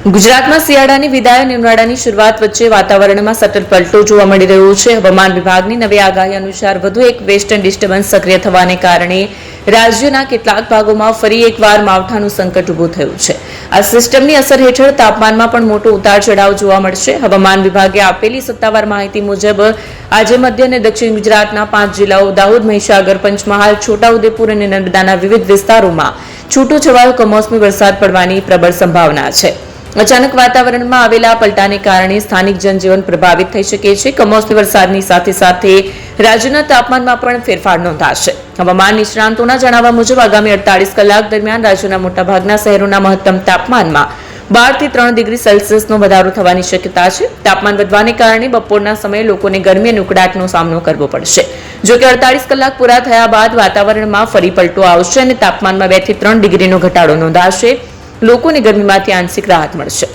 ગુજરાતમાં શિયાળાની વિદાય અને ઉનાળાની શરૂઆત વચ્ચે વાતાવરણમાં સતત પલટો જોવા મળી રહ્યો છે. હવામાન વિભાગની નવી આગાહી અનુસાર વધુ એક વેસ્ટર્ન ડિસ્ટર્બન્સ સક્રિય થવાને કારણે રાજ્યના કેટલાક ભાગોમાં ફરી એકવાર માવઠાનું સંકટ ઊભું થયું છે. આ સિસ્ટમની અસર હેઠળ તાપમાનમાં પણ મોટો ઉતાર ચઢાવ જોવા મળશે. હવામાન વિભાગે આપેલી સત્તાવાર માહિતી મુજબ આજે મધ્ય અને દક્ષિણ ગુજરાતના 5 જિલ્લાઓ દાહોદ, મહીસાગર, પંચમહાલ, છોટાઉદેપુર અને નર્મદાના વિવિધ વિસ્તારોમાં છૂટોછવાયો કમોસમી વરસાદ પડવાની પ્રબળ સંભાવના છે. અચાનક વાતાવરણમાં આવેલા પલટાને કારણે સ્થાનિક જનજીવન પ્રભાવિત થઈ શકે છે. કમોસમી વરસાદની સાથે સાથે રાજ્યના તાપમાનમાં પણ ફેરફાર નોંધાશે. હવામાન નિષ્ણાંતોના જણાવ્યા મુજબ આગામી 48 કલાક દરમિયાન રાજ્યના મોટાભાગના શહેરોના મહત્તમ તાપમાનમાં 12 થી 3 ડિગ્રી સેલ્સિયસનો વધારો થવાની શક્યતા છે. તાપમાન વધવાને કારણે બપોરના સમયે લોકોને ગરમી અને ઉકળાટનો સામનો કરવો પડશે. જો કે 48 કલાક પૂરા થયા બાદ વાતાવરણમાં ફરી પલટો આવશે અને તાપમાનમાં 2 થી 3 ડિગ્રીનો ઘટાડો નોંધાશે. લોકોને ગરમીમાંથી આંશિક રાહત મળશે.